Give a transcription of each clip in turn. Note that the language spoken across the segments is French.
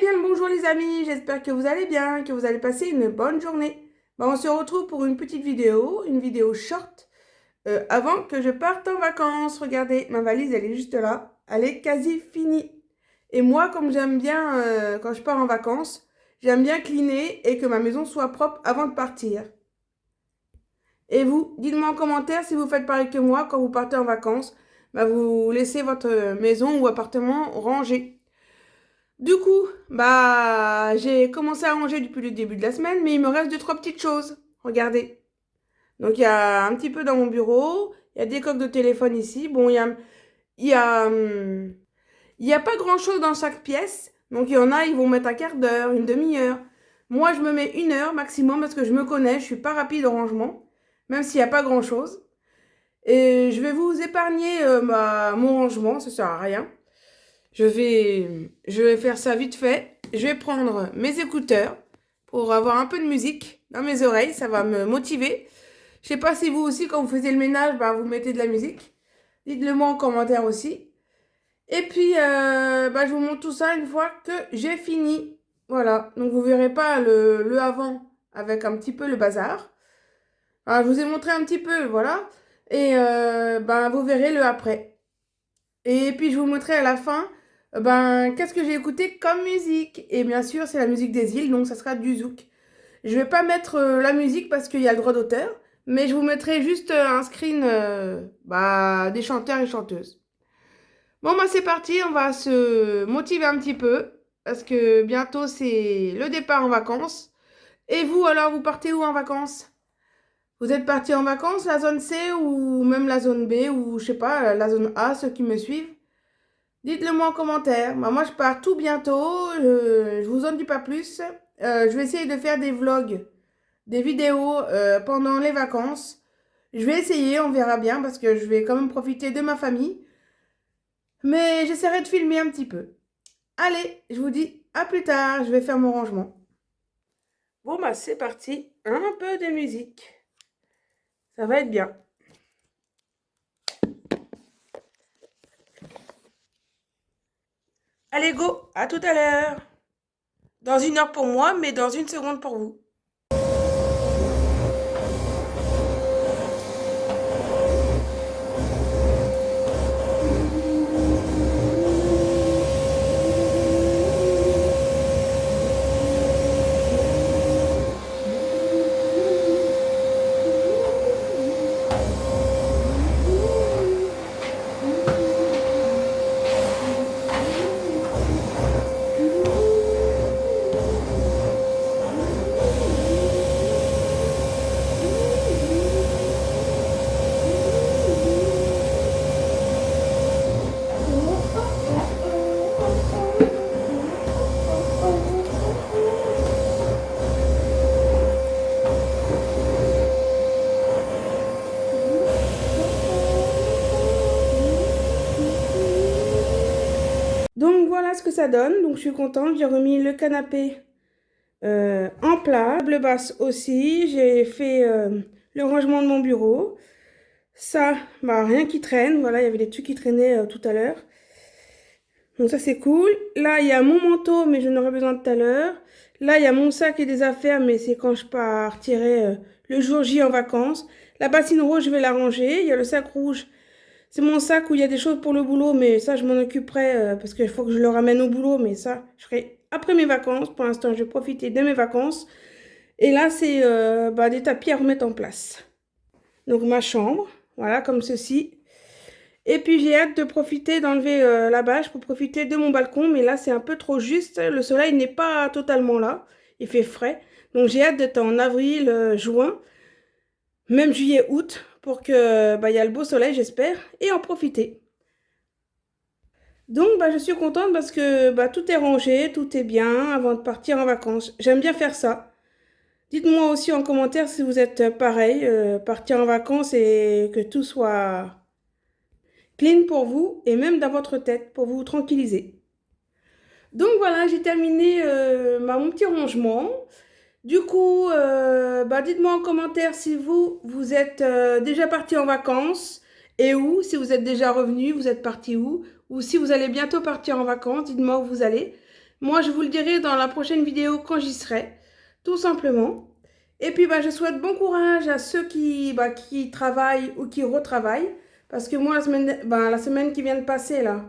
bien le bonjour les amis, j'espère que vous allez bien, que vous allez passer une bonne journée. On se retrouve pour une petite vidéo, une vidéo short, avant que je parte en vacances. Regardez, ma valise elle est juste là, elle est quasi finie. Et moi, comme j'aime bien, quand je pars en vacances, j'aime bien cleaner et que ma maison soit propre avant de partir. Et vous, dites-moi en commentaire si vous faites pareil que moi quand vous partez en vacances, vous laissez votre maison ou appartement rangé. Du coup, j'ai commencé à ranger depuis le début de la semaine, mais il me reste deux, trois petites choses. Regardez. Donc, il y a un petit peu dans mon bureau, il y a des coques de téléphone ici. Bon, il y a, il y a pas grand-chose dans chaque pièce. Donc, il y en a, ils vont mettre un quart d'heure, une demi-heure. Moi, je me mets une heure maximum parce que je me connais, je suis pas rapide au rangement, même s'il n'y a pas grand-chose. Et je vais vous épargner mon rangement, ça sert à rien. Je vais faire ça vite fait. Je vais prendre mes écouteurs pour avoir un peu de musique dans mes oreilles. Ça va me motiver. Je sais pas si vous aussi, quand vous faites le ménage, vous mettez de la musique. Dites-le moi en commentaire aussi. Et puis, je vous montre tout ça une fois que j'ai fini. Voilà. Donc, vous verrez pas le avant avec un petit peu le bazar. Je vous ai montré un petit peu, voilà. Et vous verrez le après. Et puis, je vous montrerai à la fin, qu'est-ce que j'ai écouté comme musique. Et bien sûr, c'est la musique des îles, donc ça sera du zouk. Je vais pas mettre la musique parce qu'il y a le droit d'auteur, mais je vous mettrai juste un screen des chanteurs et chanteuses. Bon, c'est parti, on va se motiver un petit peu, parce que bientôt, c'est le départ en vacances. Et vous, alors, vous partez où en vacances? Vous êtes parti en vacances, la zone C ou même la zone B ou je sais pas, la zone A, ceux qui me suivent? Dites-le moi en commentaire. Moi, je pars tout bientôt. Je vous en dis pas plus. Je vais essayer de faire des vlogs, des vidéos pendant les vacances. Je vais essayer, on verra bien parce que je vais quand même profiter de ma famille. Mais j'essaierai de filmer un petit peu. Allez, je vous dis à plus tard. Je vais faire mon rangement. Bon, c'est parti. Un peu de musique. Ça va être bien. Allez, go. À tout à l'heure. Dans une heure pour moi, mais dans une seconde pour vous. Donc voilà ce que ça donne. Donc je suis contente. J'ai remis le canapé en place. La table basse aussi. J'ai fait le rangement de mon bureau. Ça, rien qui traîne. Voilà, il y avait des trucs qui traînaient tout à l'heure. Donc ça c'est cool. Là, il y a mon manteau, mais je n'aurai besoin tout à l'heure. Là, il y a mon sac et des affaires, mais c'est quand je partirai le jour J en vacances. La bassine rouge, je vais la ranger. Il y a le sac rouge. C'est mon sac où il y a des choses pour le boulot, mais ça, je m'en occuperai parce qu'il faut que je le ramène au boulot. Mais ça, je ferai après mes vacances. Pour l'instant, je vais profiter de mes vacances. Et là, c'est des tapis à remettre en place. Donc, ma chambre, voilà, comme ceci. Et puis, j'ai hâte de profiter, d'enlever la bâche pour profiter de mon balcon. Mais là, c'est un peu trop juste. Le soleil n'est pas totalement là. Il fait frais. Donc, j'ai hâte d'être en avril, juin, même juillet, août, pour que il y a le beau soleil, j'espère, et en profiter. Donc, je suis contente parce que tout est rangé, tout est bien avant de partir en vacances. J'aime bien faire ça. Dites-moi aussi en commentaire si vous êtes pareil, partir en vacances et que tout soit clean pour vous et même dans votre tête pour vous tranquilliser. Donc voilà, j'ai terminé mon petit rangement. Du coup, dites-moi en commentaire si vous êtes déjà parti en vacances et où, si vous êtes déjà revenu, vous êtes parti où, ou si vous allez bientôt partir en vacances, dites-moi où vous allez. Moi, je vous le dirai dans la prochaine vidéo quand j'y serai, tout simplement. Et puis, je souhaite bon courage à ceux qui travaillent ou qui retravaillent. Parce que moi, la semaine qui vient de passer, là,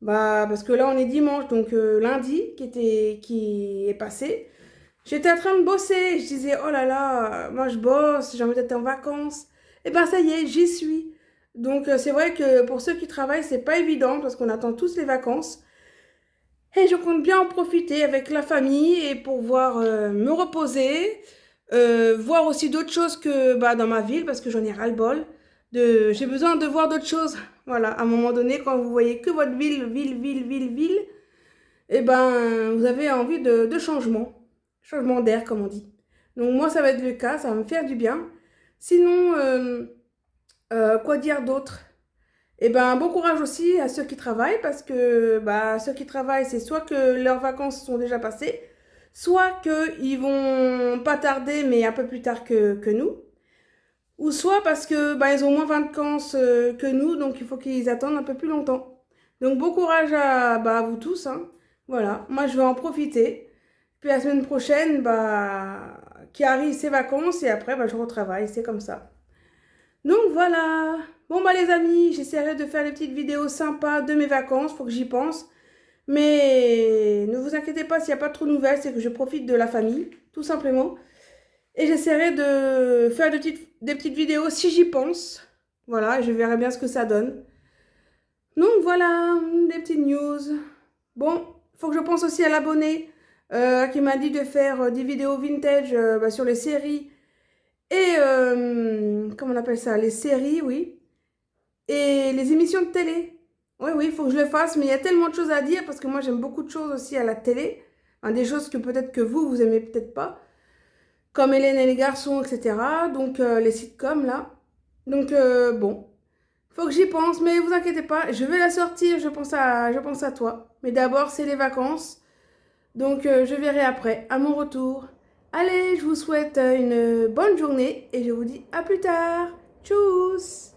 parce que là, on est dimanche, donc lundi qui est passé, j'étais en train de bosser. Je disais, oh là là, moi, je bosse, j'ai envie d'être en vacances. Et ça y est, j'y suis. Donc, c'est vrai que pour ceux qui travaillent, c'est pas évident parce qu'on attend tous les vacances. Et je compte bien en profiter avec la famille et pouvoir me reposer, voir aussi d'autres choses que dans ma ville parce que j'en ai ras-le-bol. J'ai besoin de voir d'autres choses. Voilà, à un moment donné, quand vous voyez que votre ville, et vous avez envie de changement d'air comme on dit. Donc moi, ça va être le cas, ça va me faire du bien. Sinon, quoi dire d'autre? Bon courage aussi à ceux qui travaillent parce que ceux qui travaillent, c'est soit que leurs vacances sont déjà passées, soit qu'ils vont pas tarder mais un peu plus tard que nous, ou soit parce que ils ont moins de vacances que nous, donc il faut qu'ils attendent un peu plus longtemps. Donc bon courage à vous tous, hein. Voilà, moi je vais en profiter. Puis la semaine prochaine, qui arrive ces vacances et après je retravaille, c'est comme ça. Donc voilà. Bon les amis, j'essaierai de faire des petites vidéos sympas de mes vacances, faut que j'y pense. Mais ne vous inquiétez pas s'il n'y a pas trop de nouvelles, c'est que je profite de la famille, tout simplement. Et j'essaierai de faire des petites vidéos si j'y pense. Voilà, je verrai bien ce que ça donne. Donc voilà, des petites news. Bon, faut que je pense aussi à l'abonné qui m'a dit de faire des vidéos vintage sur les séries. Et, comment on appelle ça? Les séries, oui. Et les émissions de télé. Oui, il faut que je le fasse, mais il y a tellement de choses à dire parce que moi, j'aime beaucoup de choses aussi à la télé. Hein, des choses que peut-être que vous aimez peut-être pas. Comme Hélène et les garçons, etc. Donc, les sitcoms, là. Donc, bon. Faut que j'y pense, mais vous inquiétez pas. Je vais la sortir, je pense à toi. Mais d'abord, c'est les vacances. Donc, je verrai après, à mon retour. Allez, je vous souhaite une bonne journée et je vous dis à plus tard. Tchuss!